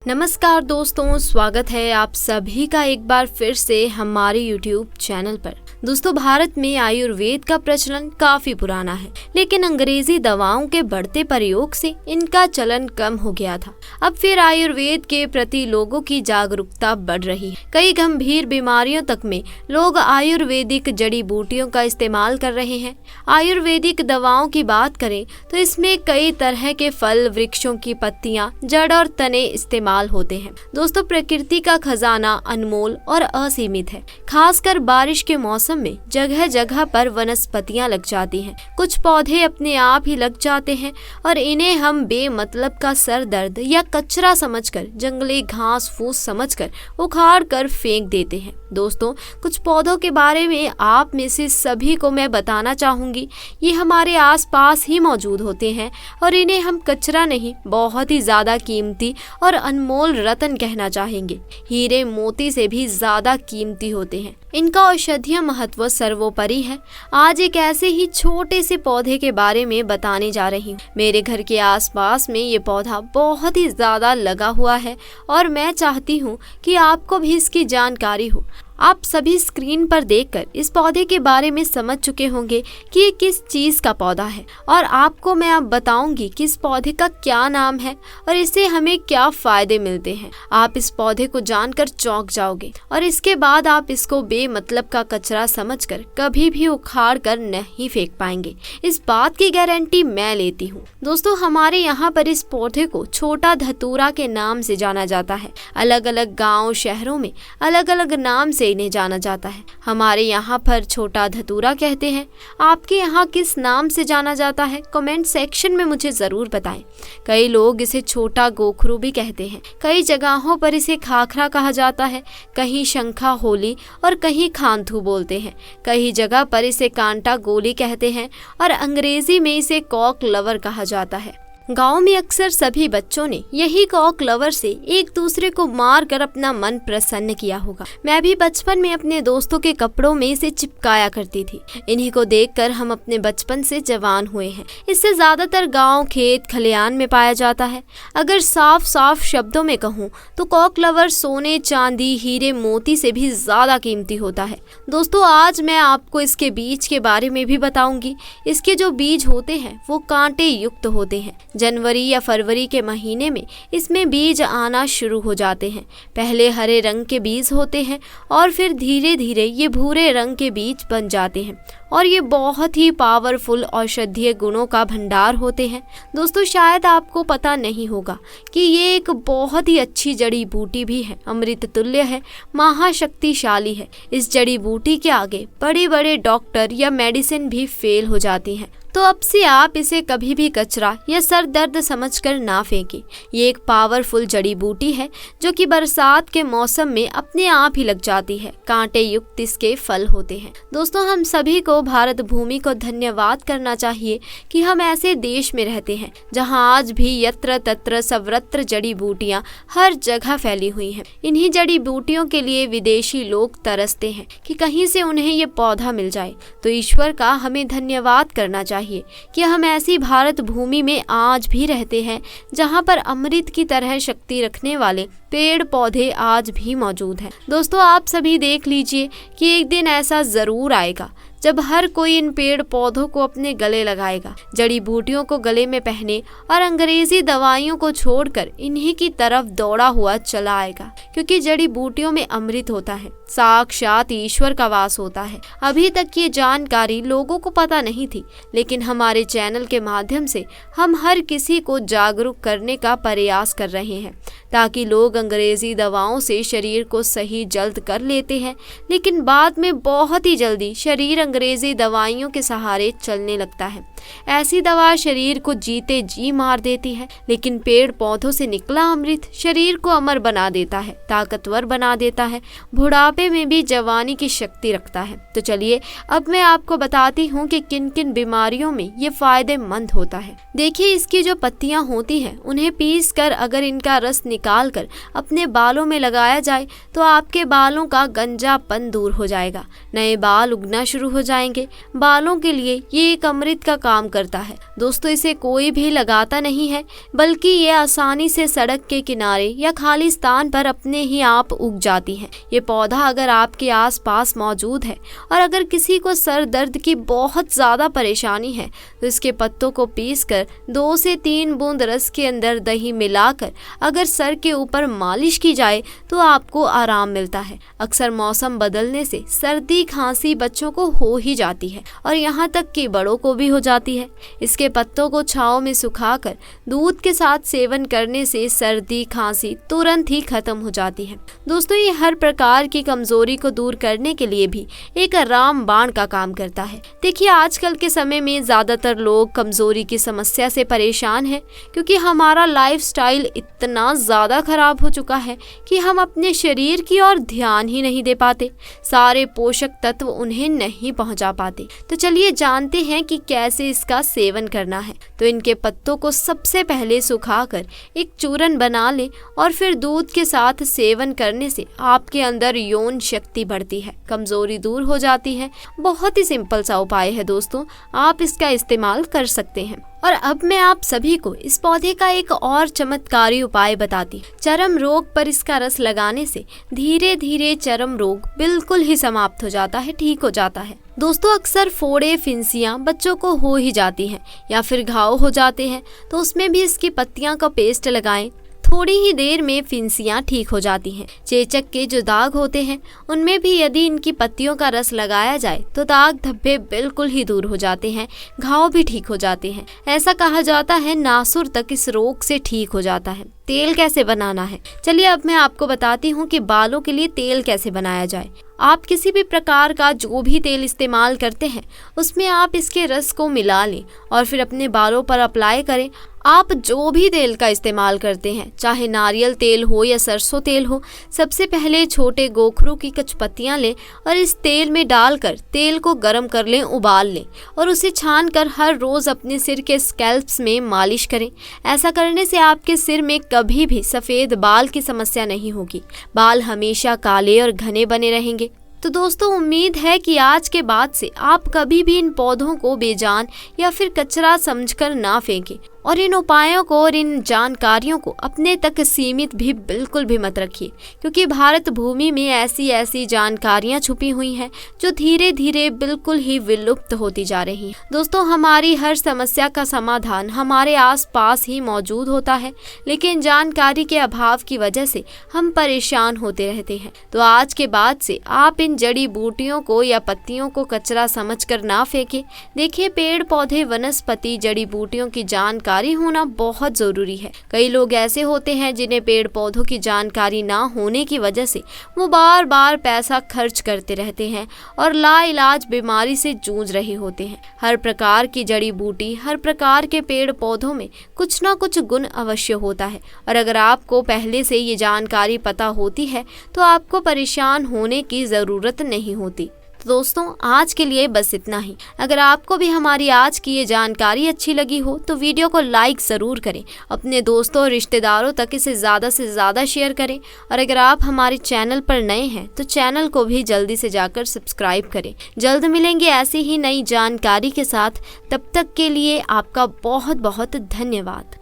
नमस्कार दोस्तों, स्वागत है आप सभी का एक बार फिर से हमारे YouTube चैनल पर। दोस्तों, भारत में आयुर्वेद का प्रचलन काफी पुराना है, लेकिन अंग्रेजी दवाओं के बढ़ते प्रयोग से इनका चलन कम हो गया था। अब फिर आयुर्वेद के प्रति लोगों की जागरूकता बढ़ रही है। कई गंभीर बीमारियों तक में लोग आयुर्वेदिक जड़ी बूटियों का इस्तेमाल कर रहे हैं। आयुर्वेदिक दवाओं की बात करें तो इसमें कई तरह के फल, वृक्षों की पत्तियां, जड़ और तने इस्तेमाल होते हैं। दोस्तों, प्रकृति का खजाना अनमोल और असीमित है। खासकर बारिश के मौसम में जगह जगह पर वनस्पतियां लग जाती हैं। कुछ पौधे अपने आप ही लग जाते हैं और इन्हें हम बेमतलब का सर दर्द या कचरा समझकर, जंगली घास फूस समझकर उखाड़ कर फेंक देते हैं। दोस्तों, कुछ पौधों के बारे में आप में से सभी को मैं बताना चाहूंगी। ये हमारे आसपास ही मौजूद होते हैं और इन्हें हम कचरा नहीं, बहुत ही ज्यादा कीमती और अनमोल रत्न कहना चाहेंगे। हीरे मोती से भी ज्यादा कीमती होते हैं। इनका औषधीय महत्व सर्वोपरि है। आज एक ऐसे ही छोटे से पौधे के बारे में बताने जा रही हूँ। मेरे घर के आसपास में ये पौधा बहुत ही ज्यादा लगा हुआ है और मैं चाहती हूँ कि आपको भी इसकी जानकारी हो। आप सभी स्क्रीन पर देखकर इस पौधे के बारे में समझ चुके होंगे कि ये किस चीज का पौधा है, और आपको मैं अब बताऊंगी कि इस पौधे का क्या नाम है और इससे हमें क्या फायदे मिलते हैं। आप इस पौधे को जानकर चौंक जाओगे और इसके बाद आप इसको बेमतलब का कचरा समझकर कभी भी उखाड़ कर नहीं फेंक पाएंगे। इस बात की गारंटी मैं लेती हूँ। दोस्तों, हमारे यहाँ पर इस पौधे को छोटा धतूरा के नाम से जाना जाता है। अलग अलग गाँव शहरों में अलग अलग नाम से इन्हें जाना जाता है। हमारे यहाँ पर छोटा धतूरा कहते हैं। आपके यहाँ किस नाम से जाना जाता है? कमेंट सेक्शन में मुझे जरूर बताएं। कई लोग इसे छोटा गोखरू भी कहते हैं। कई जगहों पर इसे खाखरा कहा जाता है, कहीं शंखा होली और कहीं खांथू बोलते हैं। कई जगह पर इसे कांटा गोली कहते हैं और अंग्रेजी में इसे कॉक लवर कहा जाता है। गांव में अक्सर सभी बच्चों ने यही कॉक लवर से एक दूसरे को मार कर अपना मन प्रसन्न किया होगा। मैं भी बचपन में अपने दोस्तों के कपड़ों में इसे चिपकाया करती थी। इन्हीं को देखकर हम अपने बचपन से जवान हुए हैं। इससे ज्यादातर गांव, खेत, खलिहान में पाया जाता है। अगर साफ साफ शब्दों में कहूँ तो कॉक लवर सोने, चांदी, हीरे मोती से भी ज्यादा कीमती होता है। दोस्तों, आज मैं आपको इसके बीज के बारे में भी बताऊंगी। इसके जो बीज होते हैं वो कांटे युक्त होते हैं। जनवरी या फरवरी के महीने में इसमें बीज आना शुरू हो जाते हैं। पहले हरे रंग के बीज होते हैं और फिर धीरे धीरे ये भूरे रंग के बीज बन जाते हैं और ये बहुत ही पावरफुल औषधीय गुणों का भंडार होते हैं। दोस्तों, शायद आपको पता नहीं होगा कि ये एक बहुत ही अच्छी जड़ी बूटी भी है, अमृत तुल्य है, महाशक्तिशाली है। इस जड़ी बूटी के आगे बड़े बड़े डॉक्टर या मेडिसिन भी फेल हो जाती हैं। तो अब से आप इसे कभी भी कचरा या सर दर्द समझकर ना फेंकें। ये एक पावरफुल जड़ी बूटी है जो कि बरसात के मौसम में अपने आप ही लग जाती है। कांटे युक्त इसके फल होते हैं। दोस्तों, हम सभी को भारत भूमि को धन्यवाद करना चाहिए कि हम ऐसे देश में रहते हैं जहां आज भी यत्र तत्र सर्वत्र जड़ी बूटियां हर जगह फैली हुई हैं। इन्हीं जड़ी बूटियों के लिए विदेशी लोग तरसते हैं कि कहीं से उन्हें ये पौधा मिल जाए। तो ईश्वर का हमें धन्यवाद करना चाहिए कि हम ऐसी भारत भूमि में आज भी रहते हैं जहां पर अमृत की तरह शक्ति रखने वाले पेड़ पौधे आज भी मौजूद हैं। दोस्तों, आप सभी देख लीजिए कि एक दिन ऐसा जरूर आएगा जब हर कोई इन पेड़ पौधों को अपने गले लगाएगा, जड़ी बूटियों को गले में पहने और अंग्रेजी दवाइयों को छोड़कर इन्हीं की तरफ दौड़ा हुआ चला आएगा, क्योंकि जड़ी बूटियों में अमृत होता है, साक्षात ईश्वर का वास होता है। अभी तक ये जानकारी लोगों को पता नहीं थी, लेकिन हमारे चैनल के माध्यम से हम हर किसी को जागरूक करने का प्रयास कर रहे हैं, ताकि लोग अंग्रेजी दवाओं से शरीर को सही जल्द कर लेते हैं, लेकिन बाद में बहुत ही जल्दी शरीर अंग्रेजी दवाइयों के सहारे चलने लगता है। ऐसी दवा शरीर को जीते जी मार देती है, लेकिन पेड़ पौधों से निकला अमृत शरीर को अमर बना देता है, ताकतवर बना देता है, बुढ़ापे में भी जवानी की शक्ति रखता है। तो चलिए अब मैं आपको बताती हूँ कि किन किन बीमारियों में ये फायदेमंद होता है। देखिए, इसकी जो पत्तियां होती हैं उन्हें पीस कर अगर इनका रस निकाल कर अपने बालों में लगाया जाए तो आपके बालों का गंजापन दूर हो जाएगा, नए बाल उगना शुरू हो जाएंगे। बालों के लिए ये एक अमृत का काम करता है। दोस्तों, इसे कोई भी लगाता नहीं है, बल्कि ये आसानी से सड़क के किनारे या खाली स्थान पर अपने ही आप उग जाती है। ये पौधा अगर आपके आसपास मौजूद है और अगर किसी को सर दर्द की बहुत ज़्यादा परेशानी है तो इसके पत्तों को पीसकर 2 से 3 बूंद रस के अंदर दही मिलाकर अगर सर के ऊपर मालिश की जाए तो आपको आराम मिलता है। अक्सर मौसम बदलने से सर्दी खांसी बच्चों को हो ही जाती है और यहाँ तक कि बड़ों को भी हो जाती है। इसके पत्तों को छांव में सुखाकर दूध के साथ सेवन करने से सर्दी खांसी तुरंत ही खत्म हो जाती है। दोस्तों, ये हर प्रकार की कमजोरी को दूर करने के लिए भी एक रामबाण का काम करता है। देखिए, आजकल के समय में ज्यादातर लोग कमजोरी की समस्या से परेशान हैं क्योंकि हमारा लाइफस्टाइल इतना ज्यादा खराब हो चुका है कि हम अपने शरीर की ओर ध्यान ही नहीं दे पाते, सारे पोषक तत्व उन्हें नहीं पहुंचा पाते। तो चलिए जानते हैं कि कैसे इसका सेवन करना है। तो इनके पत्तों को सबसे पहले सुखाकर एक चूरन बना लें और फिर दूध के साथ सेवन करने से आपके अंदर यौन शक्ति बढ़ती है, कमजोरी दूर हो जाती है। बहुत ही सिंपल सा उपाय है दोस्तों, आप इसका इस्तेमाल कर सकते हैं। और अब मैं आप सभी को इस पौधे का एक और चमत्कारी उपाय बताती हूँ। चर्म रोग पर इसका रस लगाने से धीरे धीरे चर्म रोग बिल्कुल ही समाप्त हो जाता है, ठीक हो जाता है। दोस्तों, अक्सर फोड़े फिंसियाँ बच्चों को हो ही जाती हैं या फिर घाव हो जाते हैं, तो उसमें भी इसकी पत्तियां का पेस्ट लगाएं। थोड़ी ही देर में फिंसियाँ ठीक हो जाती हैं। चेचक के जो दाग होते हैं उनमें भी यदि इनकी पत्तियों का रस लगाया जाए तो दाग धब्बे बिल्कुल ही दूर हो जाते हैं, घाव भी ठीक हो जाते हैं। ऐसा कहा जाता है नासुर तक इस रोग से ठीक हो जाता है। तेल कैसे बनाना है, चलिए अब मैं आपको बताती हूँ कि बालों के लिए तेल कैसे बनाया जाए। आप किसी भी प्रकार का जो भी तेल इस्तेमाल करते हैं उसमें आप इसके रस को मिला लें और फिर अपने बालों पर अप्लाई करें। आप जो भी तेल का इस्तेमाल करते हैं, चाहे नारियल तेल हो या सरसों तेल हो, सबसे पहले छोटे गोखरू की कुछ पत्तियां लें और इस तेल में डालकर तेल को गर्म कर लें, उबाल लें और उसे छान कर हर रोज़ अपने सिर के स्कैल्प्स में मालिश करें। ऐसा करने से आपके सिर में कभी भी सफ़ेद बाल की समस्या नहीं होगी, बाल हमेशा काले और घने बने रहेंगे। तो दोस्तों, उम्मीद है कि आज के बाद से आप कभी भी इन पौधों को बेजान या फिर कचरा समझकर ना फेंकें और इन उपायों को और इन जानकारियों को अपने तक सीमित भी बिल्कुल भी मत रखिए, क्योंकि भारत भूमि में ऐसी ऐसी जानकारियां छुपी हुई हैं जो धीरे धीरे बिल्कुल ही विलुप्त होती जा रही हैं। दोस्तों, हमारी हर समस्या का समाधान हमारे आसपास ही मौजूद होता है, लेकिन जानकारी के अभाव की वजह से हम परेशान होते रहते हैं। तो आज के बाद से आप इन जड़ी बूटियों को या पत्तियों को कचरा समझकर ना फेंके। देखिए, पेड़ पौधे वनस्पति जड़ी बूटियों की जानकारी होना बहुत जरूरी है। कई लोग ऐसे होते हैं जिन्हें पेड़ पौधों की जानकारी ना होने की वजह से वो बार बार पैसा खर्च करते रहते हैं और लाइलाज बीमारी से जूझ रहे होते हैं। हर प्रकार की जड़ी बूटी, हर प्रकार के पेड़ पौधों में कुछ ना कुछ गुण अवश्य होता है और अगर आपको पहले से ये जानकारी पता होती है तो आपको परेशान होने की जरूरत नहीं होती। तो दोस्तों, आज के लिए बस इतना ही। अगर आपको भी हमारी आज की ये जानकारी अच्छी लगी हो तो वीडियो को लाइक ज़रूर करें, अपने दोस्तों और रिश्तेदारों तक इसे ज़्यादा से ज़्यादा शेयर करें और अगर आप हमारे चैनल पर नए हैं तो चैनल को भी जल्दी से जाकर सब्सक्राइब करें। जल्द मिलेंगे ऐसी ही नई जानकारी के साथ, तब तक के लिए आपका बहुत बहुत धन्यवाद।